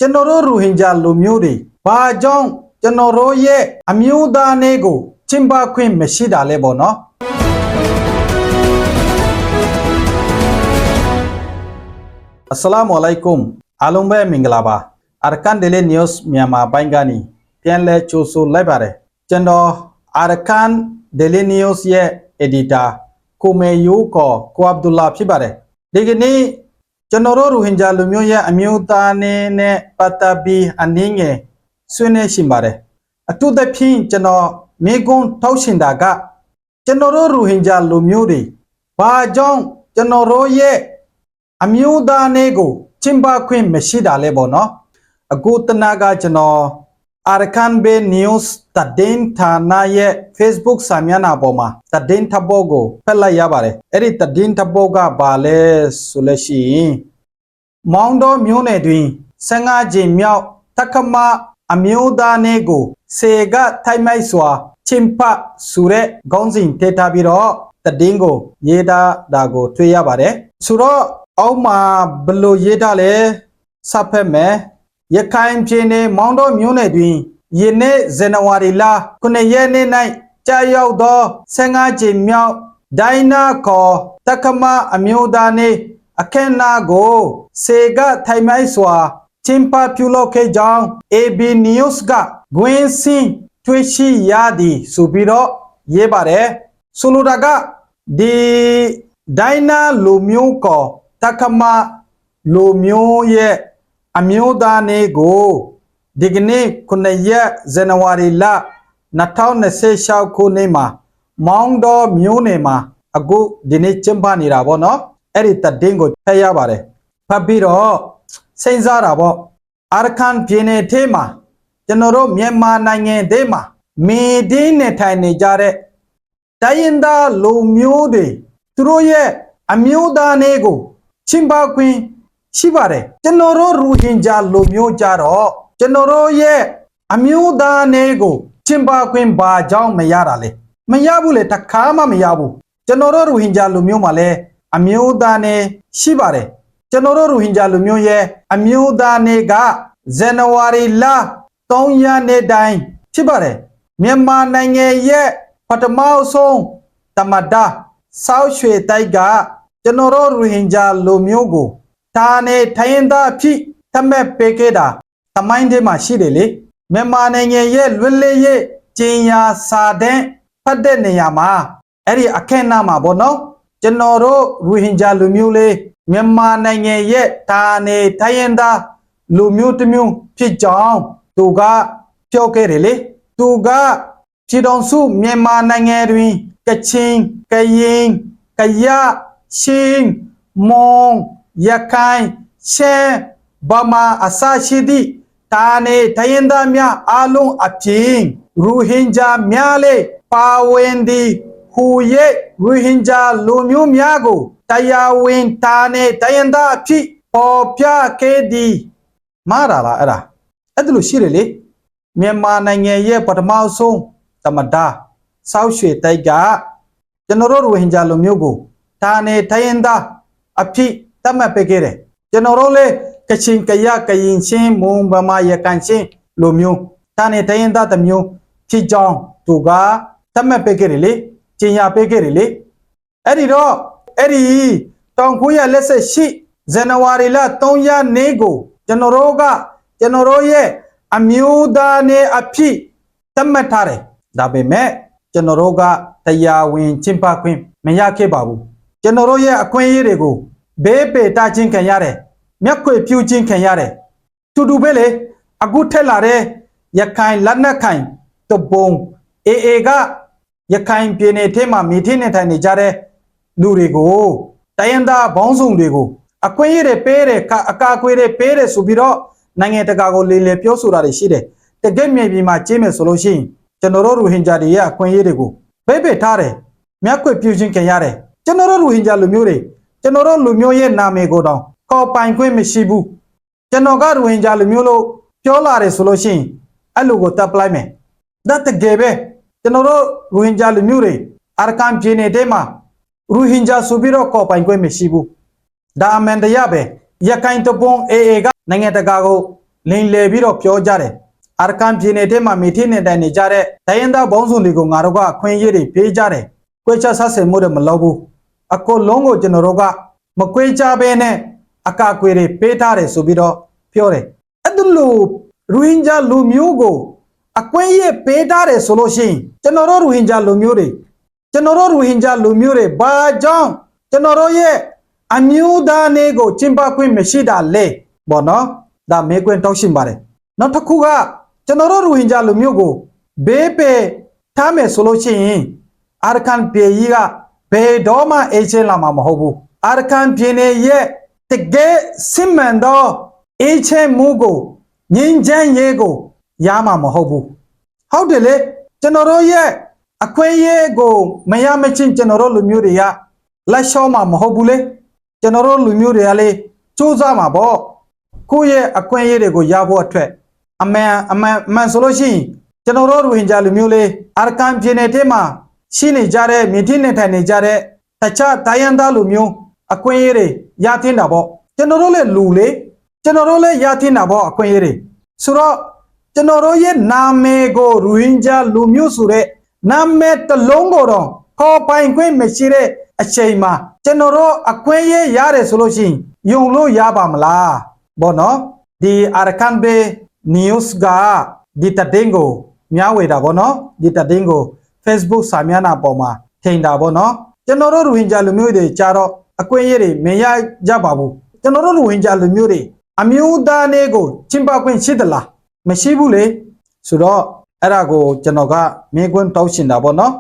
ကျွန်တော်တို့ရိုဟင်ဂျာလူမျိုးတွေဘာကြောင့်ကျွန်တော်တို့ရဲ့အမျိုးသားနဲ့ကိုချင်ပါခွင့်မရှိတာလဲပေါ့နော်Assalamu alaikum အားလုံးပဲမင်္ဂလာပါ Arkan Daily News မြန်မာပိုင်းကနေပြန်လည်ကြိုဆိုလိုက်ပါတယ်ကျွန်တော် Arkan Daily News ရဲ့ editor ကိုမေယိုကိုအဗ္ဒူလာဖြစ်ပါတယ်ဒီကနေ့ကျွန်တော်တို့ရိုဟင်ဂျာလူမျိုးရဲ့အမျိုးသားနဲ့ပတ်သက်ပြီးအနည်းငယ်ဆွေးနွေးရှင်ပါတယ်အထူးသဖြင့်ကျွန်တော်မိကွန်းထောက်ရှင်တာကကျွန်တော်တို့ရိုဟင်ဂျာလူမျိုးတွေဘာကြောင့်ကျွန်တော်တို့ရဲ့အမျိုးသားနဲ့ကိုချင်ပါခွင့်မရှိတာလဲပေါ့နော်အခုတနာကကျွန်တော် Arkan Bay News သတင်းဌာနရဲ့ Facebook စာမျက်နှာပေါ်မှာသတင်းထပ်ပေါ်ကိုဖက်လိုက်ရပါတယ်အဲ့ဒီသတင်းထပ်ပေါ်ကဘာလဲဆိုလို့ရှိရင်မောင်တော်မျိုးနယ်တွင်15ကြိမ်မြောက်တက္ကမအမျိုးသားနဲ့ကိုစေကထိုင်မိုက်စွာချင်ပါဆိုတဲ့ခေါင်းစဉ်ထည့်ထားပြီးတော့သတင်းကိုရေးတာကိုတွေ့ရပါတယ်ဆိုတော့အောက်မှာဘလို့ရေးထားလဲစဖက်မယ်ရခိုင်ပြည်နယ်မောင်တော်မြို့နယ်တွင်ယနေ့ဇန်နဝါရီလ9ရက်နေ့၌ကြာရောက်သော15ကြိမ်မြောက်ဒိုင်နာခေါ်တက္ကမအမျိုးသားနှင့်အခမ်းအနားကိုစေကထိုင်မိုက်စွာချင်ပါပြုလုပ်ခဲ့ကြောင်း AB News ကဂွင်းစင်တွေ့ရှိရသည်ဆိုပြီးတော့ရေးပါတယ်ဆိုလိုတာကဒီဒိုင်နာလူမျိုးခေါ်တက္ကမလူမျိုးရဲ့အမျိုးသားနဲ့ကိုဒီကနေ့9ရက်ဇန်နဝါရီလ2026ခုနှစ်မှာမောင်တော်မြို့နယ်မှာအခုဒီနေ့ကျင်းပနေတာပေါ့နော်အဲ့ဒီတည်င်းကိုဖတ်ရပါတယ်ဖတ်ပြီးတော့စဉ်းစားတာပေါ့အာရကန်ပြည်နယ်ထဲမှာကျွန်တော်တို့မြန်မာနိုင်ငံထဲမှာမေဒီနဲ့ထိုင်နေကြတဲ့တိုင်းရင်းသားလူမျိုးတွေသူတို့ရဲ့အမျိုးသားနဲ့ကိုချင်ပါခွင့်ရှိပါတယ်ကျွန်တော်တို့ရိုဟင်ဂျာလူမျိုးကြတော့ကျွန်တော်တို့ရဲ့အမျိုးသားနဲ့ကိုချင်ပါခွင့်ဘာကြောင့်မရတာလဲမရဘူးလေတခါမှမရဘူးကျွန်တော်တို့ရိုဟင်ဂျာလူမျိုးမှာလည်းအမျိုးသားနဲ့ရှိပါတယ်ကျွန်တော်တို့ရိုဟင်ဂျာလူမျိုးရဲ့အမျိုးသားနဲ့ကဇန်နဝါရီလ3ရက်နေ့တိုင်းဖြစ်ပါတယ်မြန်မာနိုင်ငံရဲ့ပထမဆုံးတမဒါဆောက်ရွှေတိုက်ကကျွန်တော်တို့ရိုဟင်ဂျာလူမျိုးကိုဒါနဲ့ထိုင်းသားဖြစ်သတ်မှတ်ပေးခဲ့တာသမိုင်းထဲမှာရှိတယ်လေမြန်မာနိုင်ငံရဲ့လွတ်လပ်ရေးကျင်းညာစာတမ်းဖတ်တဲ့နေရာမှာအဲ့ဒီအခမ်းအနားမှာပေါ့နော်ကျွန်တော်တို့ရိုဟင်ဂျာလူမျိုးလေးမြန်မာနိုင်ငံရဲ့ဒါနဲ့ထိုင်းသားလူမျိုးတစ်မျိုးဖြစ်ကြောင်းသူကပြောခဲ့တယ်လေသူကပြည်တော်စုမြန်မာနိုင်ငံတွင်ကချင်ကရင်ကယားချင်းမွန်ရခိုင်ရှမ်းဗမာအစရှိသည့်ဒါနဲ့ထိုင်းသားများအားလုံးအပြင်ရိုဟင်ဂျာများလည်းပါဝင်သည်ဟူ၍ရိုဟင်ဂျာလူမျိုးများကိုတရားဝင်ဒါနဲ့ထိုင်းသားအဖြစ်ပေါ်ပြခဲ့သည်မှားတာလားအဲ့ဒါအဲ့ဒါလို့ရှိတယ်လေမြန်မာနိုင်ငံရဲ့ပထမဆုံးတမဒါဆောက်ရွှေတိုက်ကကျွန်တော်တို့ရိုဟင်ဂျာလူမျိုးကိုဒါနဲ့ထိုင်းသားအဖြစ်သတ်မှတ်ပေးခဲ့တယ်ကျွန်တော်တို့လည်းကချင်ကယားကရင်ချင်းမွန်ဗမာရခိုင်ချင်းလူမျိုးဒါနဲ့ထိုင်းသားတစ်မျိုးဖြစ်ကြောင်းသူကသတ်မှတ်ပေးခဲ့တယ်လေကျင်ညာပေးခဲ့တယ်လေအဲ့ဒီတော့အဲ့ဒီ1948ဇန်နဝါရီလ3ရက်နေ့ကိုကျွန်တော်တို့ရဲ့အမျိုးသားနဲ့အဖြစ်သတ်မှတ်ထားတယ်ဒါပေမဲ့ကျွန်တော်တို့ကတရားဝင်ချင်ပါခွင့်မရခဲ့ပါဘူးကျွန်တော်တို့ရဲ့အခွင့်အရေးတွေကိုဘေးပေတာချင်းခံရတယ်မျက်ခွေပြူချင်းခံရတယ်တူပဲလေအခုထက်လာတဲ့ရခိုင်လက်နက်ခိုင်တပုံAAကရခိုင်ပြည်နယ်ထဲမှာမိထင်းနေထိုင်နေကြတဲ့လူတွေကိုတိုင်းရင်းသားဘောင်းစုံတွေကိုအခွင့်အရေးတွေပေးတယ်အကာအကွယ်တွေပေးတယ်ဆိုပြီးတော့နိုင်ငံတကာကိုလေပြောဆိုတာတွေရှိတယ်တကယ့်မြေပြင်မှာကျင်းမယ်ဆိုလို့ရှိရင်ကျွန်တော်တို့ရိုဟင်ဂျာတွေရဲ့အခွင့်အရေးတွေကိုဘေးပေထားတယ်မျက်ခွေပြူချင်းခံရတယ်ကျွန်တော်တို့ရိုဟင်ဂျာလူမျိုးတွေကျွန်တော်တို့လူမျိုးရဲ့နာမည်ကိုတောင်ခေါ်ပိုင်ခွင့်မရှိဘူးကျွန်တော်ကရိုဟင်ဂျာလူမျိုးလို့ပြောလာတယ်ဆိုလို့ရှိရင်အဲ့လိုကိုတပ်ပလိုက်မယ်ဒါတကယ်ပဲကျွန်တော်တို့ရိုဟင်ဂျာလူမျိုးတွေအာရကန်ပြည်နယ်ထဲမှာရိုဟင်ဂျာဆိုပြီးတော့ခေါ်ပိုင်ခွင့်မရှိဘူးဒါအမှန်တရားပဲရခိုင်တပုံ AA ကနိုင်ငံတကာကို လိန်လေပြီးတော့ပြောကြတယ်အာရကန်ပြည်နယ်ထဲမှာမိထင်းနေတဲ့နေကြတဲ့တိုင်းရင်းသားဘောင်းစုံတွေကိုငါတို့ကအခွင့်အရေးတွေပေးကြတယ်ကွဲခြားဆဆင်မှုတွေမလုပ်ဘူးအကိုလုံးကိုကျွန်တော်တို့ကမကွဲခြားဘဲနဲ့အကာအကွယ်တွေပေးထားတယ်ဆိုပြီးတော့ပြောတယ်အဲ့ဒါလို့ရိုဟင်ဂျာလူမျိုးကိုအကွင့်ရပေးထားတယ်ဆိုလို့ရှိရင်ကျွန်တော်တို့ရိုဟင်ဂျာလူမျိုးတွေဘာကြောင့်ကျွန်တော်တို့ရဲ့အမျိုးသားနေကိုကျင်းပခွင့်မရှိတာလဲပေါ့နော်ဒါမေးခွန်းတောက်ရှင်ပါတယ်နောက်တစ်ခုကကျွန်တော်တို့ရိုဟင်ဂျာလူမျိုးကိုဘေးပေထားမယ်ဆိုလို့ရှိရင်အာရကန်ပြည်ကြီးကဘယ်တော့မှအေးချမ်းလာမှာမဟုတ်ဘူးအာရကန်ပြည်နယ်ရဲ့တကယ်စစ်မှန်သောအေးချမ်းမှုကိုငြိမ်းချမ်းရေးကိုရမှာမဟုတ်ဘူးဟုတ်တယ်လေကျွန်တော်တို့ရဲ့အခွင့်အရေးကိုမရမချင်းကျွန်တော်တို့လူမျိုးတွေကလက်လျှော့မှာမဟုတ်ဘူးလေကျွန်တော်တို့လူမျိုးတွေကလေစူးစမ်းမှာပေါ့ကိုယ့်ရဲ့အခွင့်အရေးတွေကိုရဖို့အတွက်အမှန်ဆိုလို့ရှိရင်ကျွန်တော်တို့ရိုဟင်ဂျာလူမျိုးလေးအာရကန်ပြည်နယ်ထဲမှာရှိနေကြတဲ့မြင့်တင်နေထိုင်နေကြတဲ့တခြားတိုင်းရင်းသားလူမျိုးအခွင့်အရေးတွေရသင့်တာပေါ့ကျွန်တော်တို့လည်းလူလေကျွန်တော်တို့လည်းရသင့်တာပေါ့အခွင့်အရေးတွေဆိုတော့ကျွန်တော်တို့ရဲ့နာမည်ကိုရိုဟင်ဂျာလူမျိုးဆိုတဲ့နာမည်တစ်လုံးကိုတော့ခေါ်ပိုင်ခွင့်မရှိတဲ့အချိန်မှာကျွန်တော်တို့အခွင့်အရေးရတယ်ဆိုလို့ရှိရင်ယုံလို့ရပါမလားဘောနော်ဒီအာရကန်ဘေ news ကဒီတဒင်းကိုမျှဝေတာဘောနော်ဒီတဒင်းကို Facebook စာမျက်နှာပေါ်မှာထင်တာဘောနော်ကျွန်တော်တို့ရိုဟင်ဂျာလူမျိုးတွေကြတော့အခွင့်အရေးတွေမရကြပါဘူးကျွန်တော်တို့ရိုဟင်ဂျာလူမျိုးတွေအမျိုးသားနေကိုချင်ပခွင့်ရှိသလားမရှိဘူးလေဆိုတော့အဲ့ဒါကိုကျွန်တော်ကမေးခွန်းတောက်ရှင်တာဘောနော်